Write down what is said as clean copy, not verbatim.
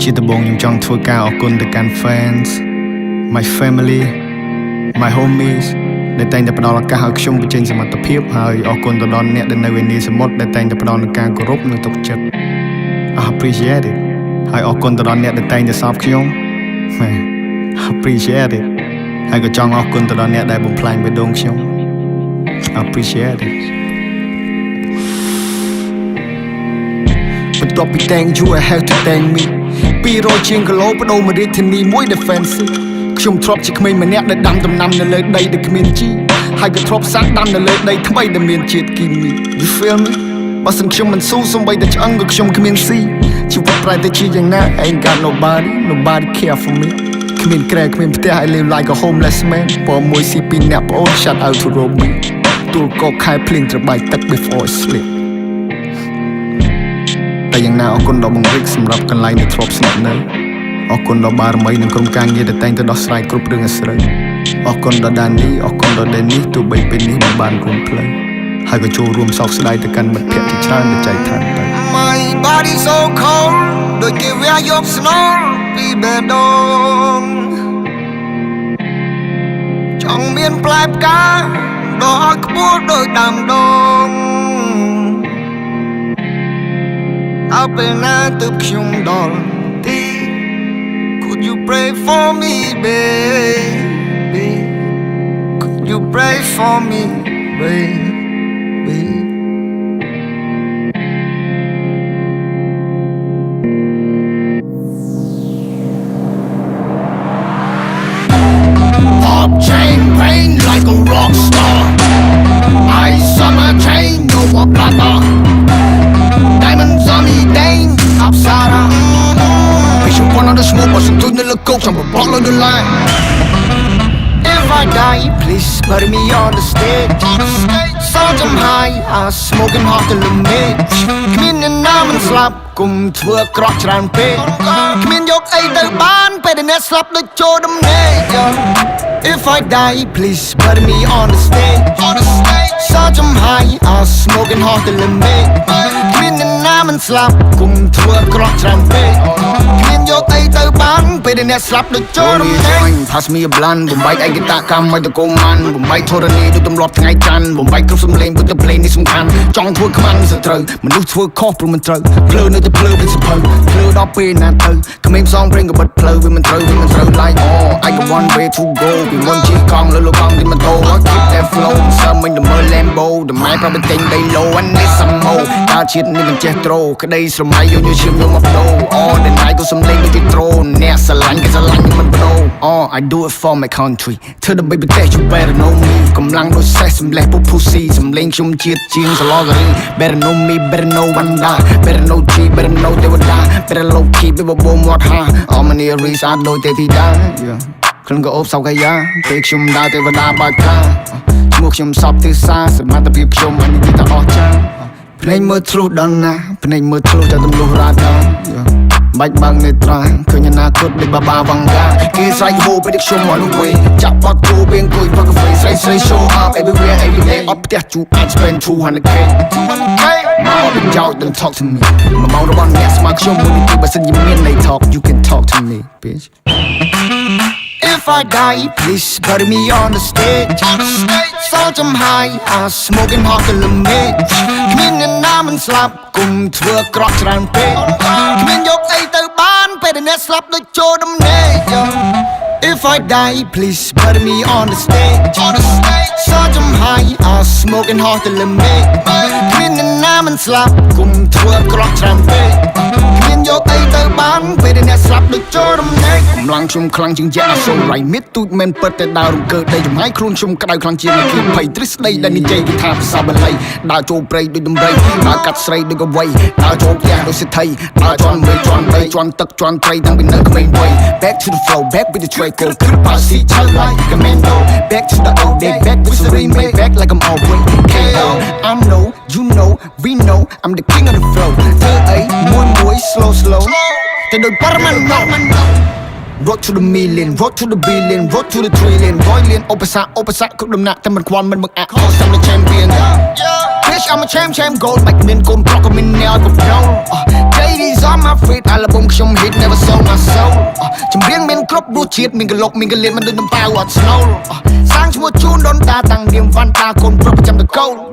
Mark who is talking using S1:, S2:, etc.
S1: ជាដំបូងខ្ញុំចង់ធ្វើការអរគុណទៅកាន់ fans my family my homies ដែលតែងតែផ្ដល់ឱកាសឲ្យខ្ញុំបញ្ចេញសមត្ថភាពហើយអរគុណទៅដល់អ្នកដែលនៅឯនីសមុទ្រដែលតែងតែផ្ដល់នូវការគោរពនិងទុកចិត្ត I appreciate it ហើយអរគុណទៅដល់អ្នកដែលតែងតែសោកខ្ញុំ I appreciate it ហើយក៏ចង់អរគុណទៅដល់អ្នកដែលបំផ្លាញបេះដូងខ្ញុំ I appreciate it បន្ទាប់ពី thank you I have to thank me 200 ជាងគីឡូបដូរមករាជធានីមួយដែល fancy ខ្ញុំធ្លាប់ជាក្មេងម្នាក់ដែលដាំដំណាំនៅលើដីដែលគ្មានជីហើយក៏ធ្លាប់សាកដាំនៅលើដីថ្មីដែលមានជាតិគីមី You feel me បើសិនខ្ញុំមិនស៊ូសំបីតែឆ្អឹងក៏ខ្ញុំគ្មានស៊ីជីវិតប្រែទៅជាយ៉ាងណា Ain't got nobody care for me គ្មានក្រែគ្មានផ្ទះ I live like a homeless man ពណ៌មួយស៊ីពីរអ្នកប្អូន shout out to Romy ទូលកកខែភ្លៀងត្របែកទឹក before I sleep តែយ៉ាងណាអរគុណដល់បង្រិចសម្រាប់កន្លែងដែលធ្លាប់ស្នាក់នៅអរគុណដល់បារមីនិងក្រុមការងារដែលតែងតែដោះស្រាយគ្រប់រឿងអាស្រូវអរគុណដល់ដានីអរគុណដល់ Dennis ទោះបីពេលនេះមិនបានរួមផ្លូវហើយក៏ចូលរួមសោកស្ដាយទៅកាន់មិត្តភក្តិជាច្រើនដែលចែកឋានទៅ My body so cold ដូចគេវាយកស្នូលពីបេះដូងចង់មានផ្លែផ្កាដល់ខ្ពស់ដូចដើមដូងអើពេលណាទើបខ្ញុំដល់ទី Could you pray for me baby Could you pray for me baby Pop champagne like a rock star Ice on my chain no more plata Diamonds on me dang upside down Patient one on the smoke but some dude in the coke some ball on the line If I die please bury me on the stage Sound I'm high I smoking hot to the mid គ្មានអ្នកណាមិនស្លាប់គុំធ្វើអាក្រក់ច្រើនពេកគ្មានយកអីទៅបានពេលដែលអ្នកស្លាប់ដូចចូលដំណេក If I die please bury me on the stage Sound I'm high I smoking hot to the mid គ្មានអ្នកណាមិនស្លាប់គុំធ្វើអាក្រក់ច្រើនពេកគ្មានយកអីទៅបានពេលដែលអ្នកស្លាប់ដូចចូលដំណេក Pass me a blunt បំបែកឯកតាកម្មឲ្យទៅកុំបានបំបែកធរណីដូចទម្លាប់ថ្ងៃច័ន្ទបំបែកគ្រប់សំឡេងពុទ្ធភ្លេងនេះសំខាន់ចង់ធ្វើខ្មាំងសត្រូវមនុស្សធ្វើខុសព្រោះមិនត្រូវភ្លើនៅតែភ្លើវិញសភៅភ្លើដល់ពេលណាទៅក្មេងផ្សងព្រេងក៏បិទផ្លូវវាមិនត្រូវ like I got one way to go ពីមុនជិះកង់លើលោកកង់ទីម៉ូតូ keep that flow សើមិញទៅមើល Lambo តម្លៃប្រាប់តែទិញដីឡូ and this some more តាជាតិនេះមិនចេះត្រូក្តីស្រមៃយកឈាមយកមកបដូរ all the night ក៏សំឡេងដូចត្រូអ្នកស្រឡាញ់គេស្រឡាញ់មិនបដូរ I do it for my country ធ្វើដើម្បីប្រទេស you better know me កម្លាំងដូចសេះសំលេះពុះ pussy សំឡេងខ្ញុំជាតិជាងសឡការី better know me better know Wanda better know G better know ទេវតា better low key ពេលបបោមាត់ហាអមនីរីសាដូចទេធីតាគ្លឹងក៏អូបសោកកាយាពេលខ្ញុំដើរទេវតាបាច់ខាឈ្មោះខ្ញុំសពទិសាសមត្ថភាពខ្ញុំអានេះតែអស្ចារ្យភ្នែកមើលធ្លុះដល់ណាភ្នែកមើលធ្លុះតែទម្លុះរ៉ាដាបាច់បើកនេត្រាឃើញអនាគតដូចបាបាវង្កាគេស្រែកហូពេលខ្ញុំមកនោះវិញចាក់បត់គូពេលអង្គុយផឹកកាហ្វេស្រី show up everywhere every day អត់ផ្ទះជួប I spend 200k មកđếnចោត don't talk to me មកមករបស់អ្នកស្មើខ្ញុំមួយនេះបើសិនជាមានន័យ talk you can talk to me bitch If I die please bury me on the stage Sound I'm high I smoking hot to the mid គ្មានអ្នកណាមិនស្លាប់គុំធ្វើអាក្រក់ច្រើនពេកគ្មានយកអីទៅបានពេលដែលអ្នកស្លាប់ដូចចូលដំណេក If I die please bury me on the stage Sound I'm high I smoking hot to the mid គ្មានអ្នកណាមិនស្លាប់គុំធ្វើអាក្រក់ច្រើនពេកគ្មានយកអីទៅបានពេលដែលអ្នកស្លាប់ដូចចូលដំណេកកម្លាំងខ្ញុំខ្លាំងជាងយ៉ាសូរ៉ៃមីតទូចមិនពិតតែដើររំកើដីចំហាយខ្លួនខ្ញុំក្តៅខ្លាំងជាងគៀបភ័យទ្រឹស្ដីដែលនិយាយថាភាសាបាលីដើរចូលព្រៃដូចដំរីដើរកាត់ស្រីដូចកវីដើរចូលផ្ទះដូចសិទ្ធិដើរជន់មេជន់ដីជន់ទឹកជន់ត្រីតាំងពីនៅក្មេងវ័យ Back to the flow back with the Draco គឺប៉ាស៊ីឆៅ like commando Back to the old day back with the remake back like I'm all way KO I know you know we know I'm the king of the flow ធ្វើអីមួយ slow តែដូចប៉ារ៉ាម៉ាណូ Road to the million, road to the billion, road to the trillion 100 លានឧបសគ្គគ្រប់ដំណាក់តែមិនខ្វល់មិនបង្អាក់ Cause I'm the champion Bitch I'm a champ gold បាច់មានកូនប្រុសក៏មានអ្នកក៏ប្រោJD's on my feet អាល់ប៊ុមខ្ញុំ hit never sold my soul ចម្រៀងមានគ្រប់រសជាតិមានកលុកមានកលៀនមិនដូចដំប៉ៅអត់ snow សាងឈ្មោះជូនដូនតាតាំងនាមវ៉ាន់តាកូនប្រុសប្រចាំតកូល